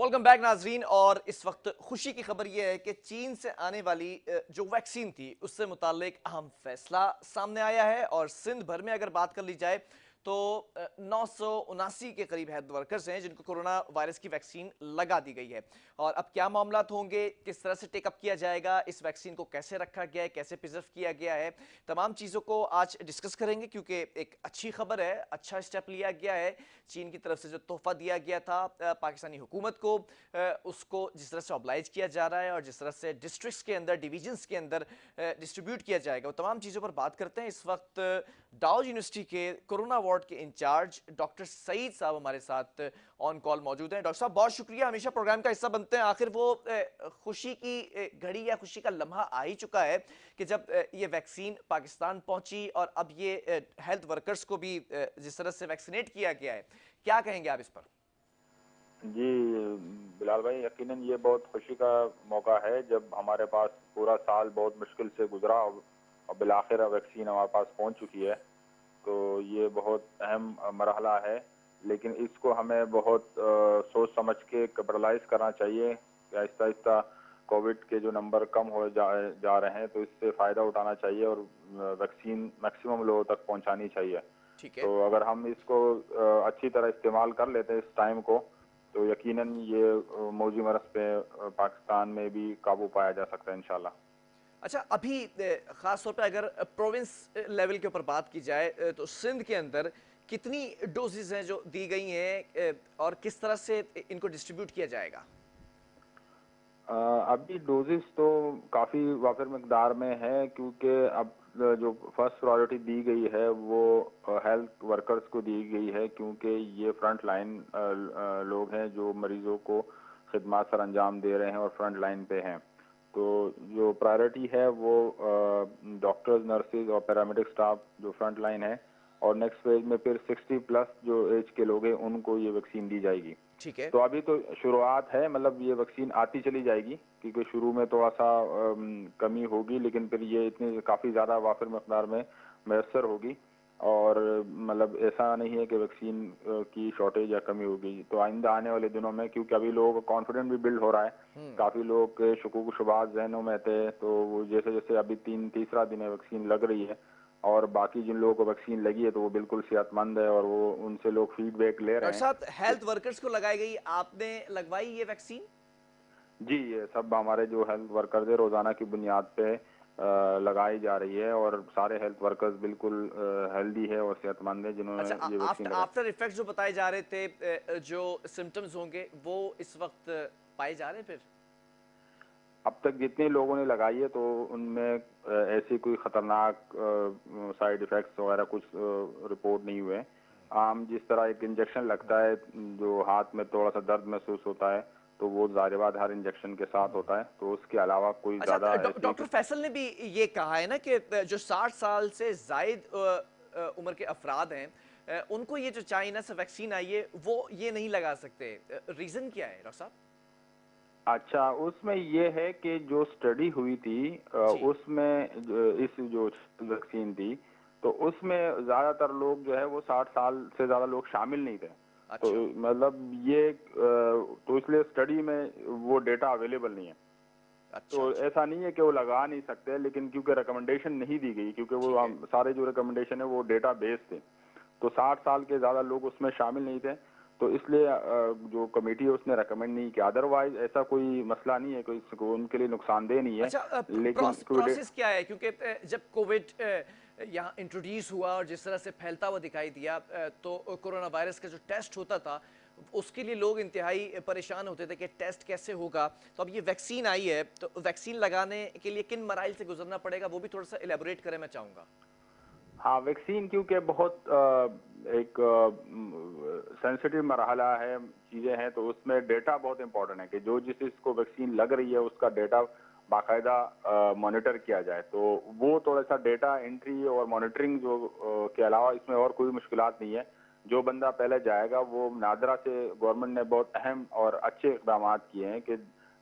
Welcome back नाजरीन। और इस वक्त खुशी की खबर यह है कि चीन से आने वाली जो वैक्सीन थी उससे मुतालिक अहम फैसला सामने आया है। और सिंध भर में अगर बात कर ली जाए तो 979 के करीब हेल्थ वर्कर्स हैं जिनको कोरोना वायरस की वैक्सीन लगा दी गई है। और अब क्या मामलात होंगे, किस तरह से टेकअप किया जाएगा, इस वैक्सीन को कैसे रखा गया है, कैसे प्रिजर्व किया गया है, तमाम चीज़ों को आज डिस्कस करेंगे। क्योंकि एक अच्छी खबर है, अच्छा स्टेप लिया गया है चीन की तरफ से। जो तोहफा दिया गया था पाकिस्तानी हुकूमत को, उसको जिस तरह से ऑब्लाइज किया जा रहा है और जिस तरह से डिस्ट्रिक्ट्स के अंदर, डिवीजन्स के अंदर डिस्ट्रीब्यूट किया जाएगा, वो तमाम चीज़ों पर बात करते हैं। इस वक्त डाउज यूनिवर्सिटी के कोरोना वार्ड के इंचार्ज डॉक्टर सईद साहब हमारे साथ ऑन कॉल मौजूद हैं। डॉक्टर साहब, बहुत शुक्रिया, हमेशा प्रोग्राम का हिस्सा बनते हैं। आखिर वो खुशी की घड़ी या खुशी का लम्हा आ ही चुका है कि जब ये वैक्सीन पाकिस्तान पहुंची और अब ये हेल्थ वर्कर्स को भी जिस तरह से वैक्सीनेट किया गया है, क्या कहेंगे आप इस पर? जी बिलाल भाई, यकीनन ये बहुत खुशी का मौका है जब हमारे पास पूरा साल बहुत मुश्किल से गुजरा और बिलाखिर वैक्सीन हमारे पास पहुंच चुकी है। तो ये बहुत अहम मरहला है, लेकिन इसको हमें बहुत सोच समझ के कैपिटलाइज करना चाहिए कि आहिस्ता आहिस्ता कोविड के जो नंबर कम हो जा रहे हैं, तो इससे फ़ायदा उठाना चाहिए और वैक्सीन मैक्सिमम लोगों तक पहुंचानी चाहिए। ठीक है। तो अगर हम इसको अच्छी तरह इस्तेमाल कर लेते हैं इस टाइम को, तो यकीनन ये मौजी मरज पे पाकिस्तान में भी काबू पाया जा सकता है इंशाल्लाह। अच्छा, अभी खास तौर पे अगर प्रोविंस लेवल के ऊपर बात की जाए तो सिंध के अंदर कितनी डोजेज हैं जो दी गई हैं और किस तरह से इनको डिस्ट्रीब्यूट किया जाएगा? अभी डोजेस तो काफ़ी वाफिर मकदार में है, क्योंकि अब जो फर्स्ट प्रायोरिटी दी गई है वो हेल्थ वर्कर्स को दी गई है, क्योंकि ये फ्रंट लाइन लोग हैं जो मरीजों को खिदमत सर अंजाम दे रहे हैं और फ्रंट लाइन पे हैं। तो जो प्रायोरिटी है वो डॉक्टर्स, नर्सेज और पैरामेडिक स्टाफ जो फ्रंट लाइन है, और नेक्स्ट फेज में फिर 60 प्लस जो एज के लोग हैं उनको ये वैक्सीन दी जाएगी। ठीक है। तो अभी तो शुरुआत है, मतलब ये वैक्सीन आती चली जाएगी, क्योंकि शुरू में थोड़ा सा कमी होगी, लेकिन फिर ये इतनी काफ़ी ज़्यादा वाफिर मकदार में मैसर होगी। और मतलब ऐसा नहीं है कि वैक्सीन की शॉर्टेज या कमी होगी। तो आइंदा आने वाले दिनों में, क्योंकि अभी लोगों का कॉन्फिडेंस भी बिल्ड हो रहा है, काफ़ी लोग के शुकूक शुबात जहनों में थे, तो वो जैसे जैसे अभी तीसरा दिन है वैक्सीन लग रही है, और बाकी जिन लोगों को वैक्सीन लगी है तो वो बिल्कुल सेहतमंद है और वो उनसे लोग फीडबैक ले रहे डॉक्टर हैं। साहब, हेल्थ वर्कर्स को लगाई गई, आपने लगवाई ये वैक्सीन? जी, ये सब हमारे जो हेल्थ वर्कर्स है रोजाना की बुनियाद पे लगाई जा रही है, और सारे हेल्थ वर्कर्स बिल्कुल हेल्दी है और सेहतमंद है जिन्होंने अच्छा, ये वैक्सीन लगाई। आफ्टर इफेक्ट जो बताए जा रहे थे, जो सिम्टम्स होंगे वो इस वक्त पाए जा रहे हैं फिर? अब तक जितने लोगों ने लगाई है तो उनमें ऐसी कोई खतरनाक साइड इफेक्ट्स वगैरह कुछ रिपोर्ट नहीं हुए। आम जिस तरह एक इंजेक्शन लगता है, जो हाथ में थोड़ा सा दर्द महसूस होता है, तो वो जाहिर बात हर इंजेक्शन के साथ होता है, तो उसके अलावा कोई अच्छा, ज्यादा ऐसी। डॉक्टर फैसल ने भी ये कहा है ना कि जो 60 साल से जायद उम्र के अफराद हैं, उनको ये जो चाइना से वैक्सीन आई है वो ये नहीं लगा सकते। रीजन क्या है डॉक्टर साहब? अच्छा, उसमें ये है कि जो स्टडी हुई थी जी। उसमें इस जो वैक्सीन थी, तो उसमें ज्यादातर लोग जो है वो 60 साल से ज्यादा लोग शामिल नहीं थे। तो अच्छा। मतलब ये तो इसलिए स्टडी में वो डेटा अवेलेबल नहीं है। तो अच्छा। अच्छा। ऐसा नहीं है कि वो लगा नहीं सकते, लेकिन क्योंकि रिकमेंडेशन नहीं दी गई, क्योंकि वो ठीक है। सारे जो रिकमेंडेशन है वो डेटा बेस थे, तो 60 साल के ज्यादा लोग उसमें शामिल नहीं थे, तो इसलिए जो कमेटी है उसने रेकमेंड नहीं किया। अदरवाइज ऐसा कोई मसला नहीं है, कोई उनके लिए नुकसानदेह नहीं है। अच्छा, लेकिन प्रोसेस क्या है? क्योंकि जब कोविड यहाँ इंट्रोड्यूस हुआ और जिस तरह से फैलता हुआ दिखाई दिया, तो कोरोना वायरस का जो टेस्ट होता था उसके लिए लोग इंतहाई परेशान होते थे कि टेस्ट कैसे होगा। तो अब ये वैक्सीन आई है, तो वैक्सीन लगाने के लिए किन मराइल से गुजरना पड़ेगा, वो भी थोड़ा सा एलेबोरेट करें, मैं चाहूँगा। हाँ, वैक्सीन क्योंकि बहुत एक सेंसिटिव मरहला है, चीज़ें हैं, तो उसमें डेटा बहुत इंपॉर्टेंट है कि जो जिस जिसको वैक्सीन लग रही है उसका डेटा बाकायदा मॉनिटर किया जाए। तो वो थोड़ा सा डेटा एंट्री और मॉनिटरिंग जो के अलावा इसमें और कोई मुश्किलात नहीं है। जो बंदा पहले जाएगा, वो नादरा से गवर्नमेंट ने बहुत अहम और अच्छे इकदाम किए हैं कि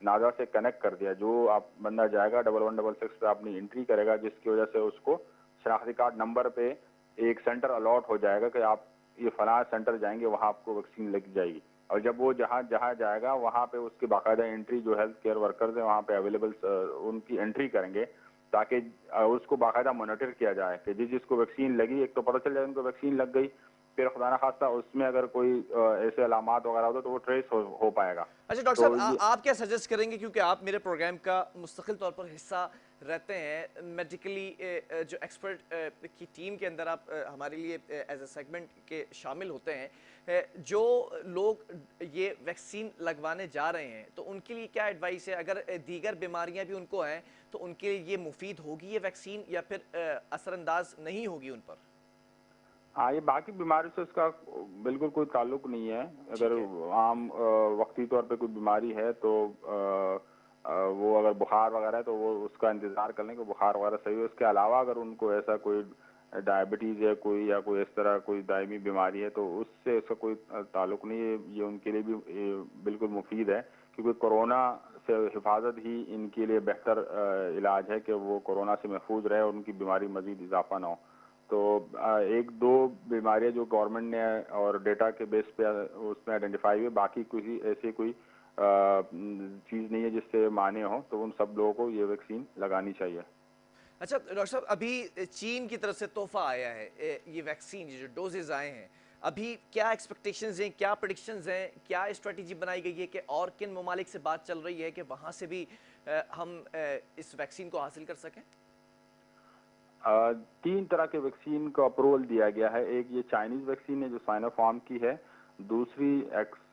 नादरा से कनेक्ट कर दिया। जो आप बंदा जाएगा 1166 पे अपनी एंट्री करेगा, जिसकी वजह से उसको शनाख्ती कार्ड नंबर पे एक सेंटर अलॉट हो जाएगा कि आप ये फलां सेंटर जाएंगे, वहां आपको वैक्सीन लग जाएगी। और जब वो जहाँ जहाँ जाएगा वहाँ पे उसकी बाकायदा एंट्री जो हेल्थ केयर वर्कर्स हैं वहाँ पे अवेलेबल उनकी एंट्री करेंगे, ताकि उसको बाकायदा मॉनिटर किया जाए कि जिसको वैक्सीन लगी, एक तो पता चल जाए उनको वैक्सीन लग गई, फिर खुदा ना खास्ता उसमें अगर कोई ऐसे अलामात वगैरह होते तो वो ट्रेस हो पाएगा। अच्छा डॉक्टर साहब, तो ये आप क्या सजेस्ट करेंगे, क्योंकि आप मेरे प्रोग्राम का मुस्तकिल तौर पर हिस्सा रहते हैं, मेडिकली जो एक्सपर्ट की टीम के अंदर आप हमारे लिए एज अ सेगमेंट के शामिल होते हैं, जो लोग ये वैक्सीन लगवाने जा रहे हैं तो उनके लिए क्या एडवाइस है? अगर दीगर बीमारियां भी उनको हैं तो उनके लिए ये मुफीद होगी ये वैक्सीन, या फिर असरअंदाज नहीं होगी उन पर? हाँ, ये बाकी बीमारी से उसका बिल्कुल कोई ताल्लुक नहीं है। अगर ठीक है। आम वक्ती तौर पे कोई बीमारी है तो वो अगर बुखार वगैरह है तो वो उसका इंतजार कर लें कि बुखार वगैरह सही हो। उसके अलावा अगर उनको ऐसा कोई डायबिटीज है कोई, या कोई इस तरह कोई दायमी बीमारी है, तो उससे इसका कोई ताल्लुक नहीं है। ये उनके लिए भी बिल्कुल मुफीद है, क्योंकि कोरोना से हिफाजत ही इनके लिए बेहतर इलाज है कि वो कोरोना से महफूज रहे और उनकी बीमारी मजीद इजाफा ना हो। तो एक दो बीमारियां जो गवर्नमेंट ने और डेटा के बेस पे उसमें आइडेंटिफाई हुई, बाकी कोई ऐसी कोई चीज नहीं है जिससे माने हो, तो उन सब लोगों को ये वैक्सीन लगानी चाहिए। अच्छा डॉक्टर साहब, अभी चीन की तरफ से तोहफा आया है, ये वैक्सीन, ये जो डोजेज आए हैं, अभी क्या एक्सपेक्टेशंस हैं, क्या प्रेडिक्शंस हैं, क्या स्ट्रेटजी बनाई गई है कि और किन ममालिक से बात चल रही है कि वहां से भी हम इस वैक्सीन को हासिल कर सकें? तीन तरह के वैक्सीन को अप्रूवल दिया गया है। एक ये चाइनीज वैक्सीन है जो साइनोफार्म की है, दूसरी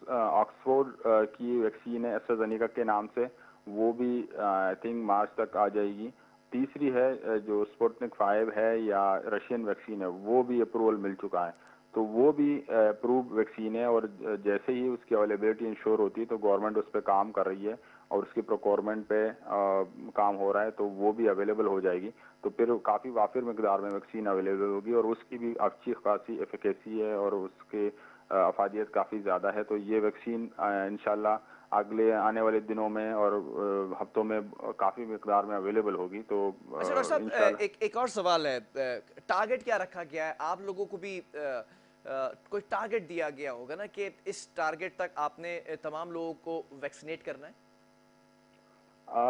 ऑक्सफोर्ड की वैक्सीन है एस्ट्राजेनेका के नाम से, वो भी आई थिंक मार्च तक आ जाएगी। तीसरी है जो स्पुतनिक 5 है या रशियन वैक्सीन है, वो भी अप्रूवल मिल चुका है। तो वो भी अप्रूव वैक्सीन है, और जैसे ही उसकी अवेलेबिलिटी इंश्योर होती है तो गवर्नमेंट उस पर काम कर रही है और उसकी प्रोक्योरमेंट पे काम हो रहा है, तो वो भी अवेलेबल हो जाएगी। तो फिर काफ़ी वाफिर मकदार में वैक्सीन अवेलेबल होगी, और उसकी भी अच्छी खासी एफिकेसी है और उसके अफादियत काफ़ी ज़्यादा है। तो ये वैक्सीन इंशाल्लाह अगले आने वाले दिनों में और हफ्तों में काफ़ी मकदार में अवेलेबल होगी। तो अच्छा डॉक्टर साहब, इंशाल्लाह एक और सवाल है, टारगेट क्या रखा गया है? आप लोगों को भी कोई टारगेट दिया गया होगा ना कि इस टारगेट तक आपने तमाम लोगों को वैक्सीनेट करना है?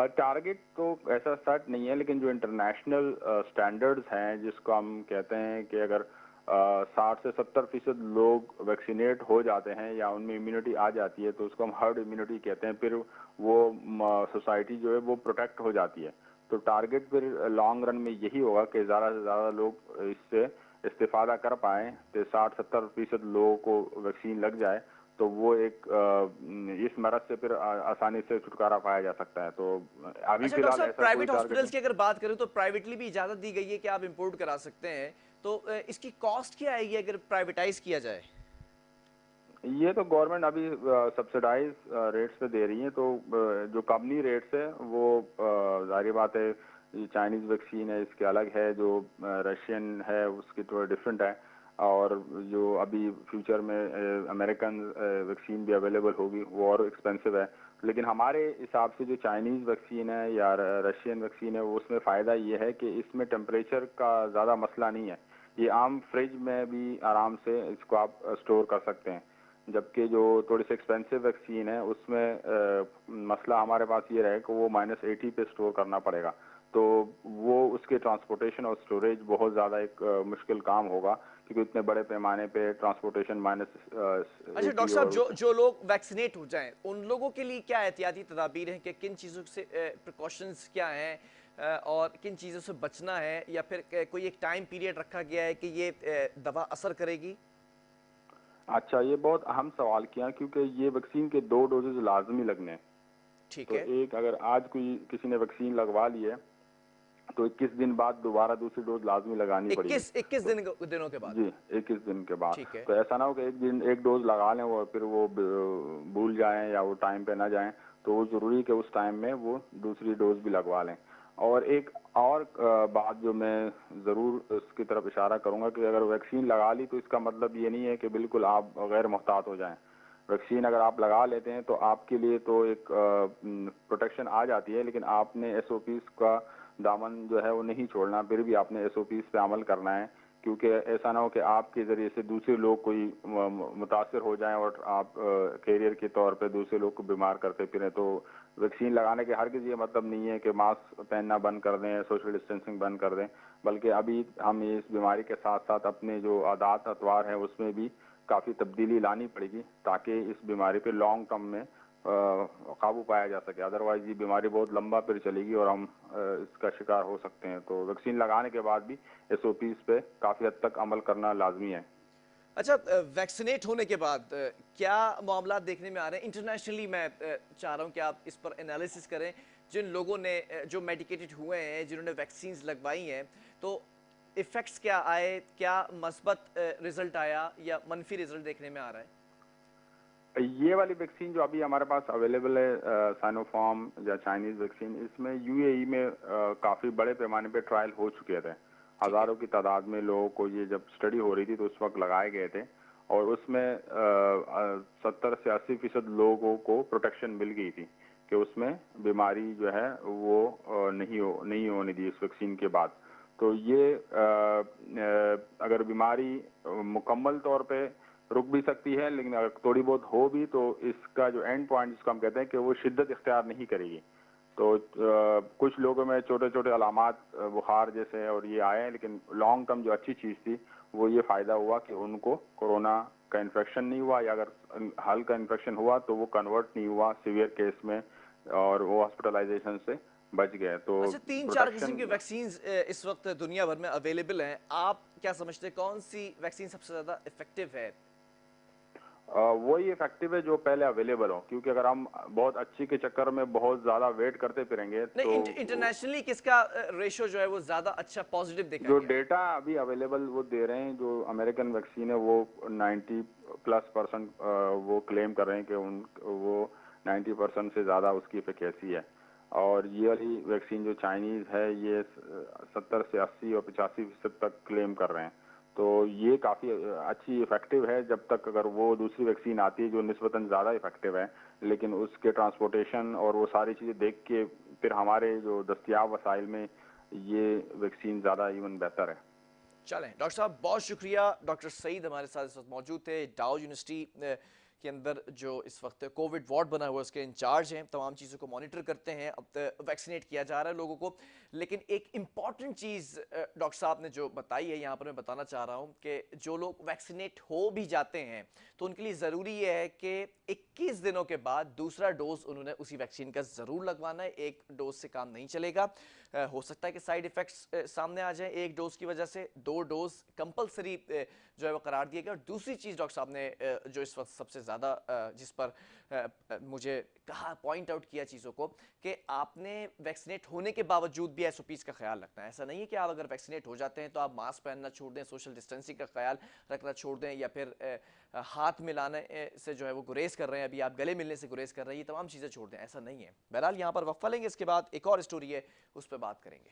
टारगेट तो ऐसा सेट नहीं है, लेकिन जो इंटरनेशनल स्टैंडर्ड्स हैं जिसको हम कहते हैं कि अगर 60 से 70% लोग वैक्सीनेट हो जाते हैं या उनमें इम्यूनिटी आ जाती है तो उसको हम हर्ड इम्यूनिटी कहते हैं, फिर वो सोसाइटी जो है वो प्रोटेक्ट हो जाती है। तो टारगेट फिर लॉन्ग रन में यही होगा कि ज़्यादा से ज़्यादा लोग इससे इस्तेफादा कर पाएँ, तो 60-70% लोगों को वैक्सीन लग जाए, तो वो एक इस मरज से फिर आसानी से छुटकारा पाया जा सकता है। तो अभी अच्छा डॉक्टर फिलहाल साहब, ऐसा कोई प्राइवेट टारगेट हॉस्पिटल्स नहीं। की अगर बात करें तो प्राइवेटली भी इजाजत दी गई है कि आप इंपोर्ट करा सकते हैं, तो इसकी कॉस्ट क्या आएगी अगर प्राइवेटाइज किया जाए? ये तो गवर्नमेंट अभी सब्सिडाइज रेट्स पे दे रही है, तो जो कंपनी रेट्स है वो जाहिर बात है, ये चाइनीज वैक्सीन है इसके अलग है, जो रशियन है उसकी थोड़ा डिफरेंट है, और जो अभी फ्यूचर में अमेरिकन वैक्सीन भी अवेलेबल होगी वो और एक्सपेंसिव है। लेकिन हमारे हिसाब से जो चाइनीज वैक्सीन है या रशियन वैक्सीन है, वो उसमें फ़ायदा ये है कि इसमें टेम्परेचर का ज़्यादा मसला नहीं है। ये आम फ्रिज में भी आराम से इसको आप स्टोर कर सकते हैं, जबकि जो थोड़ी सी एक्सपेंसिव वैक्सीन है उसमें मसला हमारे पास ये रहे कि वो -80 पे स्टोर करना पड़ेगा। तो वो उसके ट्रांसपोर्टेशन और स्टोरेज बहुत ज़्यादा एक मुश्किल काम होगा, क्योंकि इतने बड़े पैमाने पे ट्रांसपोर्टेशन अच्छा डॉक्टर -80 साहब, और जो जो लोग वैक्सीनेट हो जाएं उन लोगों के लिए क्या एहतियाती तदाबीर हैं कि किन चीज़ों से प्रिकॉशंस क्या हैं, और किन चीज़ों से बचना है, या फिर कोई एक टाइम पीरियड रखा गया है कि ये दवा असर करेगी? अच्छा, ये बहुत अहम सवाल किया, क्योंकि ये वैक्सीन के 2 डोजेज लाजमी लगने हैं। ठीक तो है। एक अगर आज कोई किसी ने वैक्सीन लगवा ली है तो 21 दिन बाद दोबारा दूसरी डोज लाजमी लगानी पड़ेगी। 21 तो दिनों के बाद? जी, 21 दिन के बाद। ठीक है। तो ऐसा ना हो कि एक दिन एक डोज लगा लें और फिर वो भूल जाएं या वो टाइम पे ना जाएं, तो वो जरूरी है कि उस टाइम में वो दूसरी डोज भी लगवा लें। और एक और बात जो मैं जरूर उसकी तरफ इशारा करूंगा कि अगर वैक्सीन लगा ली तो इसका मतलब ये नहीं है कि बिल्कुल आप गैर मुहतात हो जाएं। वैक्सीन अगर आप लगा लेते हैं तो आपके लिए तो एक प्रोटेक्शन आ जाती है, लेकिन आपने एसओपीज का दामन जो है वो नहीं छोड़ना, फिर भी आपने एसओपीज पे अमल करना है क्योंकि ऐसा ना हो कि आपके जरिए से दूसरे लोग कोई मुतासर हो जाएं और आप कैरियर के तौर पे दूसरे लोग को बीमार करते फिरें। तो वैक्सीन लगाने के हरगिज़ ये मतलब नहीं है कि मास्क पहनना बंद कर दें, सोशल डिस्टेंसिंग बंद कर दें, बल्कि अभी हम इस बीमारी के साथ साथ अपने जो आदात अतवार हैं उसमें भी काफ़ी तब्दीली लानी पड़ेगी ताकि इस बीमारी पे लॉन्ग टर्म में काबू पाया जा सके। अदरवाइज ये बीमारी बहुत लंबा फिर चलेगी और हम इसका शिकार हो सकते हैं। तो वैक्सीन लगाने के बाद भी एसओपीज पे काफ़ी हद तक अमल करना लाजमी है। अच्छा, वैक्सीनेट होने के बाद क्या मामला देखने में आ रहे हैं इंटरनेशनली? मैं चाह रहा हूं कि आप इस पर एनालिसिस करें। जिन लोगों ने जो मेडिकेटेड हुए हैं, जिन्होंने वैक्सीन्स लगवाई हैं, तो इफ़ेक्ट्स क्या आए? क्या मस्बत रिजल्ट आया या मनफी रिजल्ट देखने में आ रहा है? ये वाली वैक्सीन जो अभी हमारे पास अवेलेबल है, साइनोफार्म या चाइनीज वैक्सीन, इसमें यूएई में काफी बड़े पैमाने पे ट्रायल हो चुके थे। ठीक है। हजारों की तादाद में लोगों को ये जब स्टडी हो रही थी तो उस वक्त लगाए गए थे और उसमें 70 से 80% लोगों को प्रोटेक्शन मिल गई थी कि उसमें बीमारी जो है वो नहीं होने दी इस वैक्सीन के बाद। तो ये अगर बीमारी मुकम्मल तौर पे रुक भी सकती है, लेकिन अगर थोड़ी बहुत हो भी तो इसका जो एंड पॉइंट जिसको हम कहते हैं कि वो शिद्दत इख्तियार नहीं करेगी। तो कुछ लोगों में छोटे छोटे अलामात बुखार जैसे और ये आए हैं, लेकिन लॉन्ग टर्म जो अच्छी चीज़ थी वो ये फ़ायदा हुआ कि उनको कोरोना का इन्फेक्शन नहीं हुआ, या अगर हल्का इन्फेक्शन हुआ तो वो कन्वर्ट नहीं हुआ सीवियर केस में और वो हॉस्पिटलाइजेशन से बच गए। तो अच्छा, 3-4 किस्म प्रोटेक्शन की वैक्सीन्स इस वक्त दुनिया भर में अवेलेबल हैं। आप क्या समझते हैं कौन सी वैक्सीन सबसे ज़्यादा इफेक्टिव है? वही इफेक्टिव है जो पहले अवेलेबल हो, क्योंकि अगर हम बहुत अच्छी के चक्कर में बहुत ज्यादा वेट करते फिरेंगे नहीं, तो इंटरनेशनली किसका रेशो जो है वो ज़्यादा अच्छा पॉजिटिव देखा जो गया है? डेटा अभी अवेलेबल वो दे रहे हैं, जो अमेरिकन वैक्सीन है वो 90+% वो क्लेम कर रहे हैं कि वो 90% से ज्यादा उसकी एफिकेसी है। और ये वाली वैक्सीन जो चाइनीज है ये 70 से 80 और 85% तक क्लेम कर रहे हैं। तो ये काफी अच्छी इफेक्टिव है जब तक अगर वो दूसरी वैक्सीन आती है जो निस्बतन ज्यादा इफेक्टिव है, लेकिन उसके ट्रांसपोर्टेशन और वो सारी चीजें देख के फिर हमारे जो दस्तियाब वसाइल में ये वैक्सीन ज़्यादा इवन बेहतर है। चलें डॉक्टर साहब, बहुत शुक्रिया। डॉक्टर सईद हमारे साथ इस वक्त मौजूद थे। डाउ यूनिवर्सिटी के अंदर जो इस वक्त कोविड वार्ड बना हुआ है उसके इंचार्ज हैं, तमाम चीज़ों को मॉनिटर करते हैं। अब वैक्सीनेट किया जा रहा है लोगों को, लेकिन एक इम्पॉर्टेंट चीज़ डॉक्टर साहब ने जो बताई है यहाँ पर मैं बताना चाह रहा हूँ कि जो लोग वैक्सीनेट हो भी जाते हैं तो उनके लिए ज़रूरी ये है कि 21 दिनों के बाद दूसरा डोज उन्होंने उसी वैक्सीन का ज़रूर लगवाना है। एक डोज से काम नहीं चलेगा। हो सकता है कि साइड इफ़ेक्ट्स सामने आ जाए एक डोज की वजह से। 2 डोज कंपलसरी जो है वो करार दिया गया। और दूसरी चीज़ डॉक्टर साहब ने जो इस वक्त सबसे ज़्यादा जिस पर मुझे कहा, पॉइंट आउट किया चीज़ों को, कि आपने वैक्सीनेट होने के बावजूद भी एसओपीज़ का ख्याल रखना है। ऐसा नहीं है कि आप अगर वैक्सीनेट हो जाते हैं तो आप मास्क पहनना छोड़ दें, सोशल डिस्टेंसिंग का ख्याल रखना छोड़ दें, या फिर हाथ मिलाने से जो है वो गुरेज कर रहे हैं, अभी आप गले मिलने से गुरेज कर रहे हैं, ये तमाम चीज़ें छोड़ दें। ऐसा नहीं है। बहरहाल यहाँ पर वक्फा लेंगे, इसके बाद एक और स्टोरी है उस पर बात करेंगे।